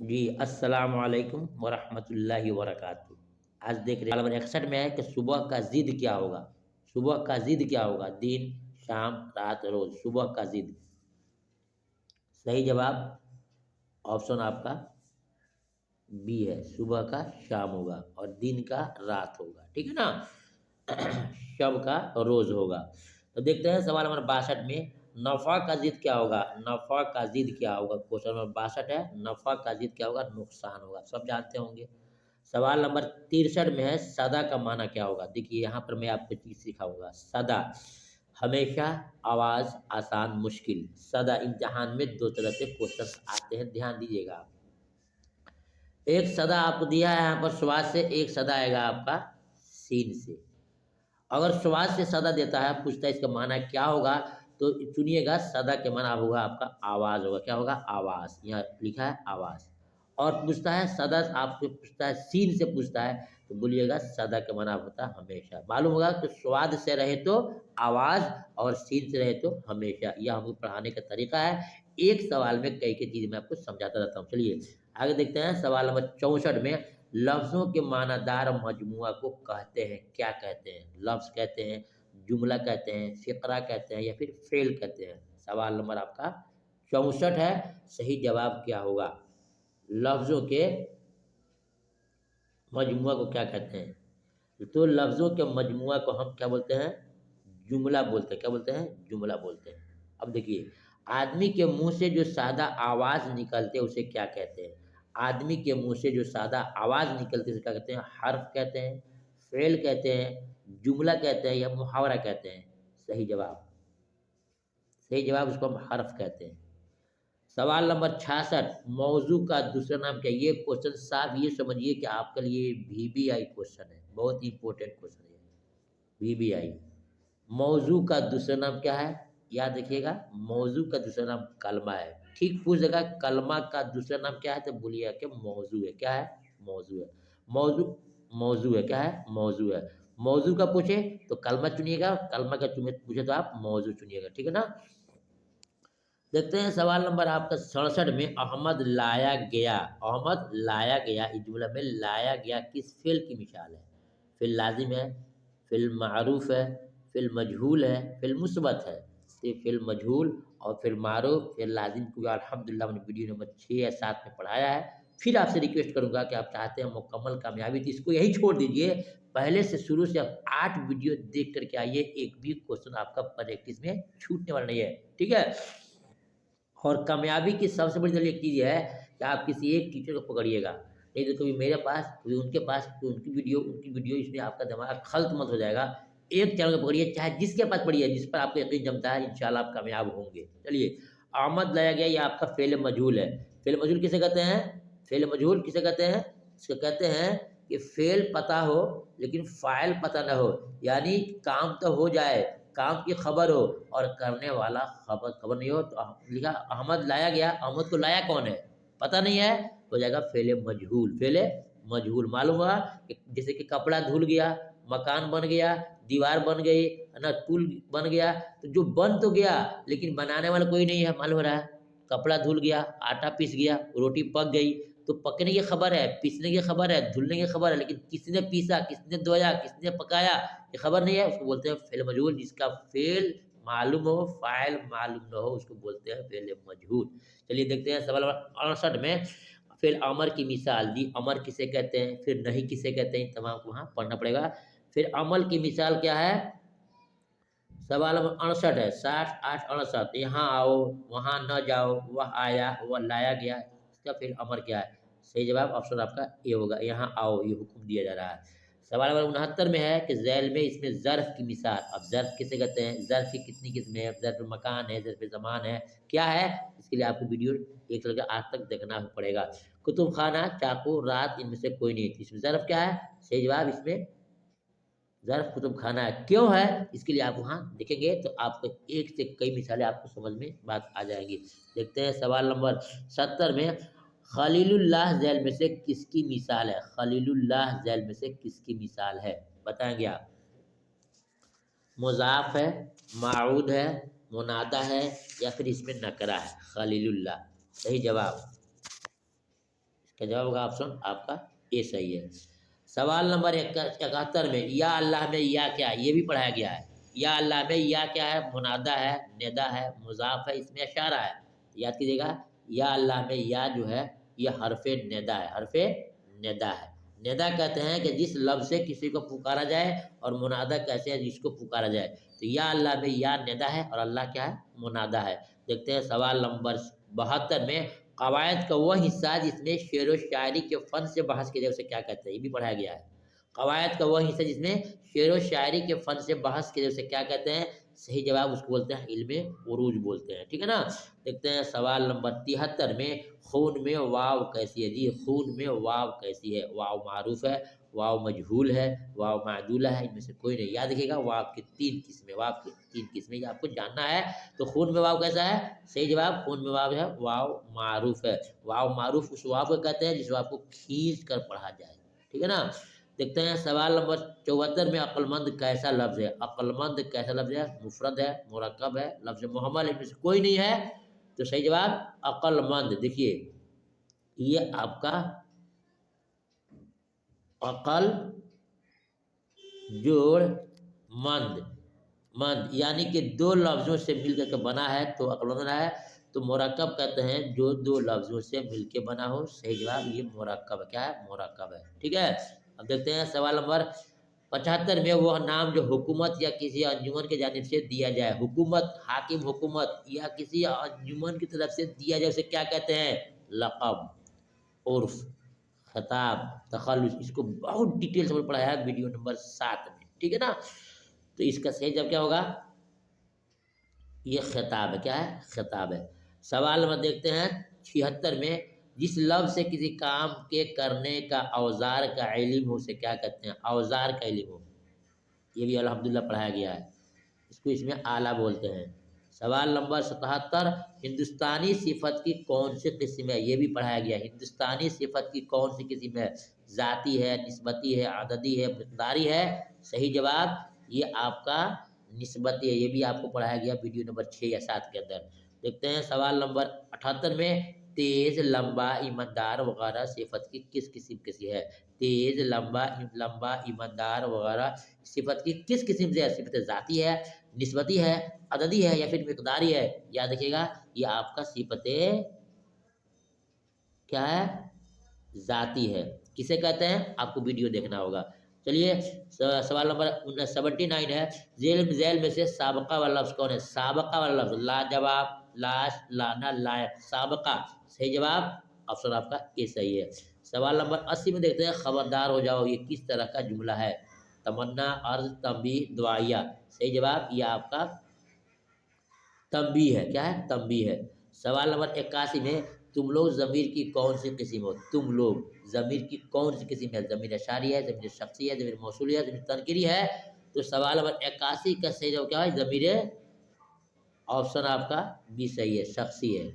جی السلام علیکم ورحمۃ اللہ وبرکاتہ۔ آج دیکھ رہے نمبر 61 میں ہے کہ صبح کا ضد کیا ہوگا؟ صبح کا ضد کیا ہوگا؟ دن، شام، رات، روز، صبح کا ضد۔ صحیح جواب آپشن آپ کا بی ہے، صبح کا شام ہوگا اور دن کا رات ہوگا، ٹھیک ہے نا؟ شب کا روز ہوگا۔ تو دیکھتے ہیں سوال نمبر 62 میں نفع کا ضد کیا ہوگا؟ نفع کا ضد کیا ہوگا؟ کوشچن نمبر 62 ہے، نفع کا ضد کیا ہوگا؟ نقصان ہوگا، سب جانتے ہوں گے۔ سوال نمبر 63 میں ہے سدا کا معنی کیا ہوگا؟ دیکھیے یہاں پر میں آپ کو چیز سکھاؤں گا۔ سدا ہمیشہ، آواز، آسان، مشکل۔ سدا امتحان میں دو طرح سے کوشچن آتے ہیں، دھیان دیجیے گا۔ ایک سدا آپ کو دیا ہے یہاں پر سواس سے، ایک سدا آئے گا آپ کا سین سے۔ اگر سواس سے سدا دیتا ہے، پوچھتا ہے اس کا معنی کیا ہوگا، تو چنیے گا سدا کے معنی ہوگا آپ کا آواز ہوگا۔ کیا ہوگا؟ آواز، یہاں لکھا ہے آواز۔ اور پوچھتا ہے سدا آپ کو پوچھتا ہے سین سے پوچھتا ہے تو بولیے گا سدا کے معنی ہوتا ہے ہمیشہ۔ معلوم ہوگا کہ سواد سے رہے تو آواز اور سین سے رہے تو ہمیشہ۔ یہ ہم کو پڑھانے کا طریقہ ہے، ایک سوال میں کئی چیزیں میں آپ کو سمجھاتا رہتا ہوں۔ چلیے آگے دیکھتے ہیں سوال نمبر 64 میں لفظوں کے معنی دار مجموعہ کو کہتے ہیں، کیا کہتے ہیں؟ لفظ کہتے ہیں، جملہ کہتے ہیں، فقرہ کہتے ہیں یا پھر فعل کہتے ہیں۔ سوال نمبر آپ کا 64 ہے، صحیح جواب کیا ہوگا؟ لفظوں کے مجموعہ کو کیا کہتے ہیں؟ تو لفظوں کے مجموعہ کو ہم کیا بولتے ہیں؟ جملہ بولتے ہیں۔ کیا بولتے ہیں؟ جملہ بولتے ہیں۔ اب دیکھیے آدمی کے منہ سے جو سادہ آواز نکلتے ہیں اسے کیا کہتے ہیں؟ آدمی کے منہ سے جو سادہ آواز نکلتی ہے اسے کیا کہتے ہیں؟ حرف کہتے ہیں، فعل کہتے ہیں، جملہ کہتے ہیں یا محاورہ کہتے ہیں؟ صحیح جواب، صحیح جواب اس کو ہم حرف کہتے ہیں۔ سوال نمبر 66 موضوع کا دوسرا نام کیا؟ یہ کوشچن صاحب یہ سمجھیے کہ آپ کے لیے بھی بی آئی کوشچن ہے، بہت ہی امپورٹنٹ کوشچن ہے بھی بی آئی۔ موضوع کا دوسرا نام کیا ہے؟ یاد رکھیے گا، موضوع کا دوسرا نام کلمہ ہے۔ ٹھیک پوچھ دے گا کلمہ کا دوسرا نام کیا ہے تو بولیے کہ موضوع ہے۔ کیا ہے؟ موضوع ہے۔ موضوع، موضوع ہے۔ کیا ہے؟ موضوع ہے۔ موضوع کا پوچھے تو کلمہ چنیے گا، کلمہ کا پوچھے تو آپ موضوع چنیے گا، ٹھیک ہے نا؟ دیکھتے ہیں سوال نمبر آپ کا 67 میں احمد لایا گیا، احمد لایا گیا، اس جملہ میں لایا گیا کس فعل کی مثال ہے؟ فعل لازم ہے، فعل معروف ہے، فعل مجہول ہے، فعل مثبت ہے؟ فعل مجہول اور فعل معروف، فعل لازم کو الحمدللہ میں نے ویڈیو نمبر 6 یا 7 میں پڑھایا ہے۔ پھر آپ سے ریکویسٹ کروں گا کہ آپ چاہتے ہیں مکمل کامیابی تو اس کو یہی چھوڑ دیجئے، پہلے سے شروع سے آپ 8 ویڈیو دیکھ کر کے آئیے، ایک بھی کوشچن آپ کا پریکٹس میں چھوٹنے والا نہیں ہے، ٹھیک ہے؟ اور کامیابی کی سب سے بڑی دلیل ایک چیز یہ ہے کہ آپ کسی ایک ٹیچر کو پکڑیے گا، نہیں تو کبھی میرے پاس کبھی ان کے پاس، ان کی ویڈیو، اس میں آپ کا دماغ خلط مت ہو جائے گا۔ ایک چینل کو پکڑیے، چاہے جس کے پاس پڑھیے، جس پر آپ کو یقین جمتا ہے انشاءاللہ آپ کامیاب ہوں گے۔ چلیے آمد لایا گیا، یہ آپ کا فعل مجہول ہے۔ فعل مجہول کسے کہتے ہیں؟ فعل مجہول کسے کہتے ہیں؟ اس کو کہتے ہیں کہ فعل پتہ ہو لیکن فاعل پتہ نہ ہو، یعنی کام تو ہو جائے، کام کی خبر ہو اور کرنے والا خبر نہیں ہو۔ تو لکھا احمد لایا گیا، احمد کو لایا کون ہے پتہ نہیں ہے، ہو جائے گا فعل مجہول۔ فعل مجہول معلوم ہوا کہ جیسے کہ کپڑا دھل گیا، مکان بن گیا، دیوار بن گئی نا، پل بن گیا، تو جو بن تو گیا لیکن بنانے والا کوئی نہیں ہے، معلوم ہو رہا ہے؟ کپڑا دھل گیا، آٹا پیس گیا، روٹی پک گئی، تو پکنے کی خبر ہے، پیسنے کی خبر ہے، دھلنے کی خبر ہے، لیکن کس نے پیسا، کس نے دھویا، کس نے پکایا، یہ خبر نہیں ہے، اس کو بولتے ہیں فعل مجہول۔ جس کا فعل معلوم ہو، فاعل معلوم نہ ہو، اس کو بولتے ہیں فعل مجہول۔ چلیے دیکھتے ہیں سوال نمبر 68 میں پھر امر کی مثال دی، امر کسے کہتے ہیں، پھر نہیں کسے کہتے ہیں، تمام کو وہاں پڑھنا پڑے گا۔ پھر عمل کی مثال کیا ہے؟ سوال نمبر 68 ہے، 60 8 68، یہاں آؤ، وہاں نہ جاؤ، وہ آیا، وہ لایا گیا، اس کا پھر امر کیا ہے؟ صحیح جواب آپشن آپ کا یہ ہوگا، یہاں آؤ، یہ حکم دیا جا رہا ہے۔ سوال نمبر 69 میں ہے کہ ذیل میں اس میں ظرف کی مثال، اب ظرف کسے کہتے ہیں؟ ظرف کی کتنی قسمیں ہیں؟ ظرف مکان ہے، ظرف زمان ہے، کیا ہے؟ اس کے لیے آپ کو ویڈیو ایک لگا آج تک دیکھنا پڑے گا۔ کتب خانہ، چاقو، رات، ان میں سے کوئی نہیں تھی، اس میں ظرف کیا ہے؟ صحیح جواب اس میں ظرف کتب خانہ ہے۔ کیوں ہے؟ اس کے لیے آپ وہاں دیکھیں گے تو آپ کو ایک سے کئی مثالیں آپ کو سمجھ میں بات آ جائیں گی۔ دیکھتے ہیں سوال نمبر 70 میں خلیل اللہ ذیل میں سے کس کی مثال ہے؟ خلیل اللہ ذیل میں سے کس کی مثال ہے؟ بتائیں گے آپ؟ مضاف ہے، معود ہے، منادہ ہے یا پھر اس میں نکرہ ہے؟ خلیل اللہ، صحیح جواب क्या जवाब होगा? ऑप्शन आपका ए सही है। सवाल नंबर 71 में या अल्लाह में या क्या है, ये भी पढ़ाया गया है। या अल्लाह में या क्या है? मुनादा है, निदा है, मुजाफ है, इसमें इशारा है। याद कीजिएगा, या अल्लाह में या जो है ये हरफे निदा है, हरफे निदा है। निदा कहते हैं कि जिस लफ्ज़ से किसी को पुकारा जाए, और मुनादा कहते हैं जिसको पुकारा जाए। तो या अल्लाह में या निदा है और अल्लाह क्या है? मुनादा है। देखते हैं सवाल नंबर 72 में कवायद का वह हिस्सा जिसमें शेर व शायरी के फन से बहस किया जाए उसे क्या कहते हैं? ये भी पढ़ाया गया है। कवायद का वह हिस्सा जिसमें शेर व शायरी के फन से बहस किया जाए उसे क्या कहते हैं? सही जवाब उसको बोलते हैं इल्मे उरूज बोलते हैं। ठीक है ना। देखते हैं सवाल नंबर 73 में खून में वाव कैसी है? जी, खून में वाव कैसी है? वाव मारूफ है, वाव मजहूल है, वाव मादूला है, इनमें से कोई नहीं। याद रखिएगा, वाव की 3 किस्में, वाव की 3 किस्में, ये आपको जानना है। तो खून में वाव कैसा है? सही जवाब खून में वाव है, वाव मारूफ है। वाव मारूफ उस वाव को कहते हैं जिस वाव को खींच कर पढ़ा जाए। ठीक है ना। देखते हैं सवाल नंबर 74 में अक्लमंद कैसा लफ्ज है? अक्लमंद कैसा लफ्ज है? मुफरद है, मुरक्कब है, लफ्ज मुहम्मल, इनमें से कोई नहीं है। तो सही जवाब अक्लमंद। देखिए, ये आपका अकल जोड़ मंद, मंद यानी कि 2 लफ्जों से मिलकर के बना है तो अक्लमंद है। तो मुरक्कब कहते हैं जो 2 लफ्जों से मिलके बना हो। सही जवाब ये मुरक्कब है। क्या है? मुरक्कब है। ठीक है। अब देखते हैं सवाल नंबर 75 में वह नाम जो हुकूमत या किसी अंजुमन की जानिब से दिया जाए। हुकूमत, हाकिम हुकूमत या किसी अंजुमन की तरफ से दिया जाए उसे क्या कहते हैं? लक़ब, उर्फ, खिताब, तखल्लुस। इसको बहुत डिटेल से पढ़ाया है वीडियो नंबर 7 में। ठीक है ना। तो इसका सही जवाब क्या होगा? ये खिताब है। क्या है? खिताब है। सवाल नंबर देखते हैं 76 में जिस लफ्ज़ से किसी काम के करने का औजार का इल्म हो उसे क्या कहते हैं? औजार का इल्म हो, ये भी अल्हम्दुलिल्लाह पढ़ाया गया है। इसको इसमें आला बोलते हैं। सवाल नंबर 77 हिंदुस्तानी सिफत की कौन सी किस्म है? ये भी पढ़ाया गया है। हिंदुस्तानी सिफत की कौन सी किस्म है? ज़ाती है, निस्बती है, अददी है, मिक़दारी है? सही जवाब ये आपका निस्बती है। ये भी आपको पढ़ाया गया वीडियो नंबर 6 या 7 के अंदर। देखते हैं सवाल नंबर 78 में तेज, लंबा, ईमानदार वगैरह सिफत की किस किस्म की है? तेज, लंबा, लंबा, ईमानदार वगैरह सिफत की किस किस्म से है? सिफत ज़ाती है, निस्बती है, अददी है या फिर मिक़दारी है? याद रखिएगा, ये आपका सिफत क्या है? ज़ाती है। किसे कहते हैं? आपको वीडियो देखना होगा। चलिए सवाल नंबर 79 है झेल में से साबका वाला लफ्ज़ कौन है? साबका वाला लफ्ज़ लाजवाब, लाश, लाना, लायक। साबका सही जवाब ऑप्शन आपका ए सही है। सवाल नंबर 80 में देखते हैं खबरदार हो जाओ, ये किस तरह का जुमला है? तमन्ना, अर्ज, तंबीह, दुआया। सही जवाब ये आपका तंबीह है। क्या है? तंबीह है। सवाल नंबर 81 में तुम लोग ज़मीर की कौन सी किस्म हो? तुम लोग ज़मीर की कौन सी किस्म है? ज़मीर इशारी है, ज़मीर शख्सी है, ज़मीर मौसूली है, ज़मीर तनकीरी है? तो सवाल नंबर 81 का सही जवाब क्या है? ज़मीर, ऑप्शन आपका बी सही है, शख्सी है।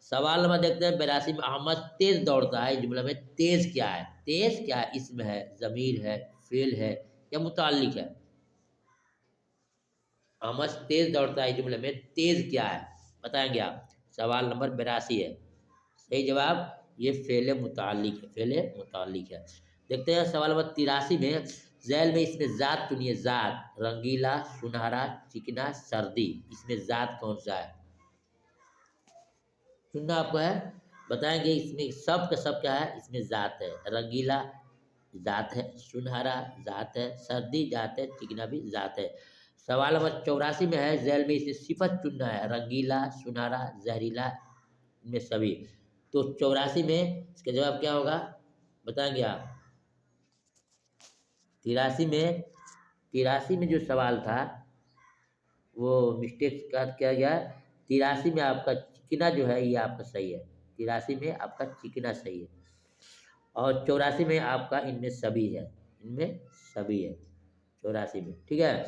सवाल नंबर देखते हैं 82 में अहमद तेज दौड़ता है, इस जुमले में तेज क्या है? तेज क्या है? इसम है, ज़मीर है, फेल है या मुताल्लिक है? अहमद तेज दौड़ता है, इस जुमले में तेज क्या है? बताएंगे आप। सवाल नंबर 82 है। सही जवाब ये फेल मुताल्लिक है, फेल मुताल्लिक है। देखते हैं सवाल नंबर 83 में झैल में इसमें ज़ात चुनिए। ज़ात, रंगीला, सुनहरा, चिकना, सर्दी। इसमें ज़ात कौन सा है? चुनना आपको है। बताएंगे इसमें सब का सब क्या है? इसमें ज़ात है। रंगीला ज़ात है, सुनहरा ज़ात है, सर्दी ज़ात है, चिकना भी ज़ात है। सवाल नंबर 84 में है झैल में इसे सिफत चुनना है। रंगीला, सुनहरा, जहरीला, में सभी। तो 84 में इसका जवाब क्या होगा? बताएंगे आप। 83 में जो सवाल था वो मिस्टेक का क्या गया? 83 में आपका चिकना जो है ये आपका सही है। 83 में आपका चिकना सही है और 84 में आपका इनमें सभी है, इनमें सभी है 84 में। ठीक है।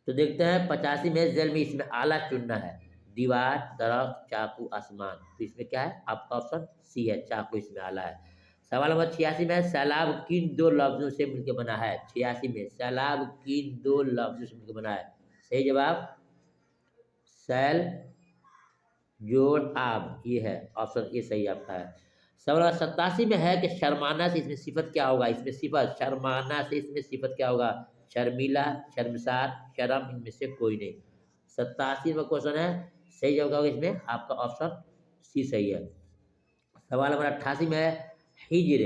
तो देखते हैं 85 में जेल में इसमें आला चुनना है। दीवार, दरख्त, चाकू, आसमान। तो इसमें क्या है? आपका ऑप्शन सी है, चाकू इसमें आला है। सवाल नंबर 86 में सैलाब किन 2 लफ्जों से मिलकर बना है? 86 में सैलाब किन 2 लफ्जों से मिलकर बना है? सही जवाब सैल जोड़ आब, ये है ऑप्शन ए सही आपका है। सवाल नंबर 87 में है कि शर्माना से इसमें सिफत क्या होगा, इसमें सिफत शर्माना से इसमें सिफत क्या होगा, शर्मीला, शर्मसार, शर्म, इनमें से कोई नहीं। 87 में क्वेश्चन है, सही जवाब होगा इसमें आपका ऑप्शन सी सही है। सवाल नंबर 88 में है हिजर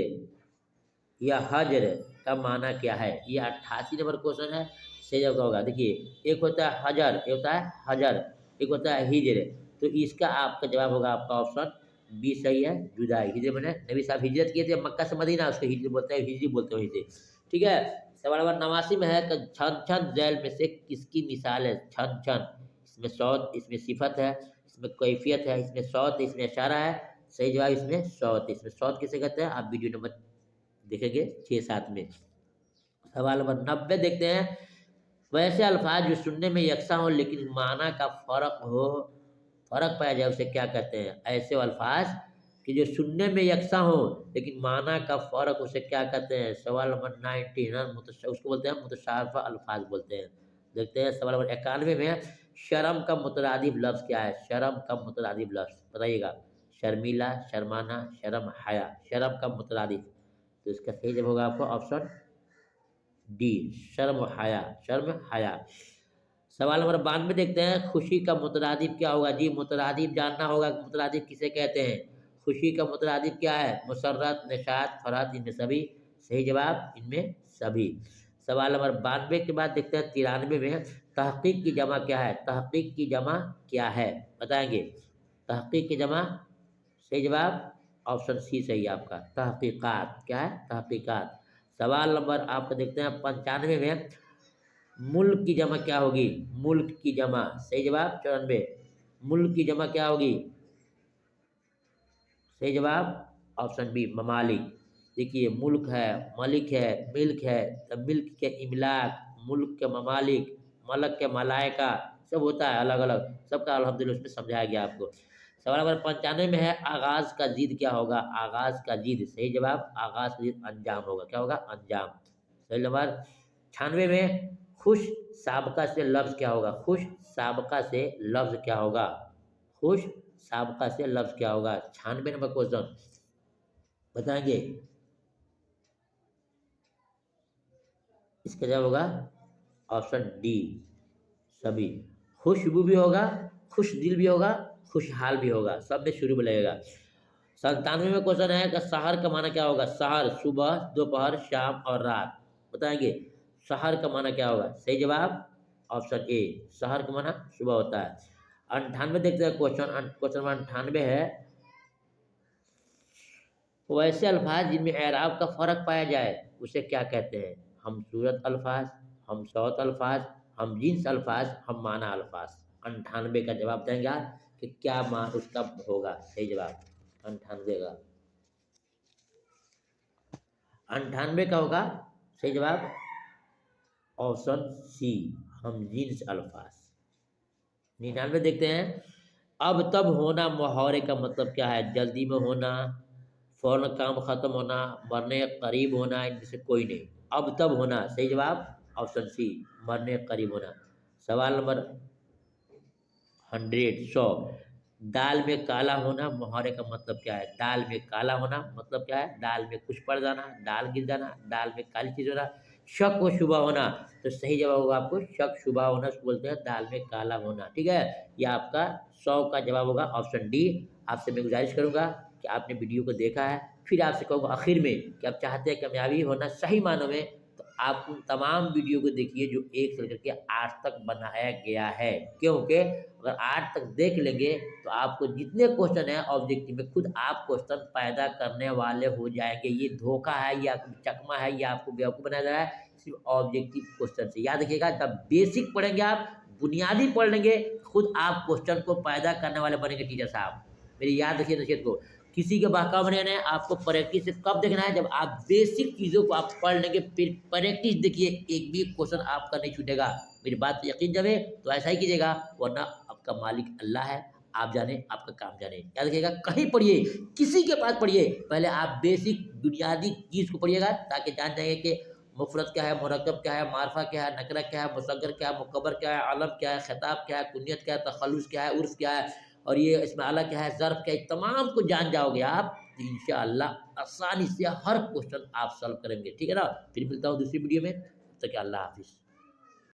या हजर का माना क्या है, ये 88 नंबर क्वेश्चन है, सही जवाब होगा। देखिए एक होता है हजर, एक होता है हजर, एक होता है हिजर, तो इसका आपका जवाब होगा आपका ऑप्शन बी सही है, जुदाई। हिजर मैंने नबी साहब हिजरत किए थे मक्का से मदीना, उसको हिजर बोलते हैं, हिजरी बोलते हैं वहीं से, ठीक है। सवाल नंबर 89 में है कि छन छन झैल में से किसकी मिसाल है, छन छन, इसमें सौत, इसमें सिफत है, इसमें कैफियत है, इसमें सौत, इसमें इशारा है, सही जवाब इसमें सौत। इसमें सौत किसे कहते हैं आप वीडियो नंबर देखेंगे 6-7 में। सवाल नंबर 90 देखते हैं, वैसे अल्फाज जो सुनने में यकसा हो लेकिन माना का फर्क हो, फर्क पाया जाए उसे क्या कहते हैं, ऐसे अल्फाज कि जो सुनने में यकसा हो लेकिन माना का फर्क उसे क्या कहते हैं। सवाल नंबर 90 उसको बोलते हैं मुतशारफा अल्फाज बोलते हैं। देखते हैं सवाल नंबर 91 में, शर्म का मुतरादिफ लफ्ज़ क्या है, शर्म का मुतरादिफ लफ्ज़ बताइएगा, शर्मीला, शर्माना, शर्म, हया, शर्म का मुतरादिफ, तो इसका सही जवाब होगा आपका ऑप्शन डी, शर्म हया, शर्म हया। सवाल नंबर 92 देखते हैं, खुशी का मुतरादिफ क्या होगा जी, मुतरादिफ जानना होगा, मुतरादिफ किसे कहते हैं, खुशी का मुतरादिफ क्या है, मुसर्रत, नशात, फरहत, इनमें सभी, सही जवाब इनमें सभी। सवाल नंबर 92 के बाद देखते हैं 93 में, तहकीक की जमा क्या है, तहकीक की जमा क्या है बताएंगे, तहकीक की जमा, सही जवाब ऑप्शन सी सही है आपका, तहकीकात, क्या है तहकीकात। सवाल नंबर आपको देखते हैं 95 में, मुल्क की जमा क्या होगी, मुल्क की जमा, सही जवाब 94, मुल्क की जमा क्या होगी, सही जवाब ऑप्शन बी ममालिक। देखिए मुल्क है, मलिक है, मिल्क है, तो मिल्क के इमलाक, मुल्क के ममालिक, मलक के मलाइका, सब होता है अलग अलग, सबका अल्हम्दुलिल्लाह उसमें समझाया गया आपको। सवाल नंबर 95 में है, आगाज का जिद क्या होगा, आगाज का जिद, सही जवाब आगाज का जिद अंजाम होगा, क्या होगा अंजाम। सही नंबर 96 में, खुश साबका से लफ्ज क्या होगा, खुश साबका से लफ्ज क्या होगा, खुश साबका से लफ्ज क्या होगा। 96 नंबर क्वेश्चन बताएंगे, इसका जवाब होगा ऑप्शन डी सभी, खुशबू भी होगा, खुश दिल भी होगा, खुशहाल भी होगा, सब में शुरू में लगेगा। 97 में क्वेश्चन है कि सहर का माना क्या होगा, सहर सुबह, दोपहर, शाम और रात बताएंगे, सहर का माना क्या होगा, सही जवाब ऑप्शन ए, सहर का माना सुबह होता है। 98 देखते हैं क्वेश्चन, क्वेश्चन नंबर 98 है, वैसे अल्फाज जिनमें एराब का फ़र्क पाया जाए उसे क्या कहते हैं, हम सूरत अल्फाज, हम सौत अल्फाज, हम जिन्स अल्फाज, हम माना अल्फाज। 98 का जवाब देंगे आप कि क्या मान उसका होगा, सही जवाब 98 का, 98 का होगा सही जवाब ऑप्शन सी, हम जिन्स अल्फाज। 99 देखते हैं, अब तब होना मुहावरे का मतलब क्या है, जल्दी में होना, फौरन काम खत्म होना, मरने के करीब होना, इनमें से कोई नहीं, अब तब होना, सही जवाब ऑप्शन सी, मरने के करीब होना। सवाल नंबर 100, दाल में काला होना मुहावरे का मतलब क्या है, दाल में काला होना मतलब क्या है, दाल में कुछ पड़ जाना, दाल गिर जाना, दाल में काली चीज होना, शक व शुबा होना, तो सही जवाब होगा आपको शक शुबा होना, उसको बोलते हैं दाल में काला होना, ठीक है। यह आपका 100 का जवाब होगा ऑप्शन डी। आपसे मैं गुजारिश करूंगा कि आपने वीडियो को देखा है, फिर आपसे कहूँगा आखिर में कि आप चाहते हैं कामयाबी होना सही मानों में, तो आप उन तमाम वीडियो को देखिए जो 1 से लेकर के 8 तक बनाया गया है, क्योंकि अगर 8 तक देख लेंगे तो आपको जितने क्वेश्चन है ऑब्जेक्टिव में खुद आप क्वेश्चन पैदा करने वाले हो जाएंगे। ये धोखा है, ये चकमा है, ये आपको बेवकूफ़ बनाया जा रहा है सिर्फ ऑब्जेक्टिव क्वेश्चन से। याद रखिएगा, जब बेसिक पढ़ेंगे आप, बुनियादी पढ़ लेंगे, खुद आप क्वेश्चन को पैदा करने वाले बनेंगे टीचर साहब। मेरी याद रखिए नसीहत को, किसी के बहकाव में नहीं रहना है, आपको प्रैक्टिस से कब देखना है, जब आप बेसिक चीज़ों को आप पढ़ लेंगे, फिर प्रैक्टिस देखिए, एक भी क्वेश्चन आपका नहीं छूटेगा। मेरी बात पे यकीन जमे तो ऐसा ही कीजिएगा, वरना आपका मालिक अल्लाह है, आप जाने आपका काम जाने। याद रखिएगा, कहीं पढ़िए, किसी के पास पढ़िए, पहले आप बेसिक बुनियादी चीज़ को पढ़िएगा ताकि जान जाएंगे कि मुफरत क्या है, मुरक्कब क्या है, मारफा क्या है, नकरा क्या है, मुसग्गर क्या है, मुकब्बर क्या है, अलम क्या है, खिताब क्या है, कुनियत क्या है, तखल्लुस क्या है, उर्फ क्या है, और ये इसमें आला क्या है, ज़र्फ क्या है, तमाम को जान जाओगे आप تو انشاءاللہ آسانی سے ہر کوشچن آپ سالو کریں گے، ٹھیک ہے نا؟ پھر ملتا ہوں دوسری ویڈیو میں، تب تک کہ اللہ حافظ۔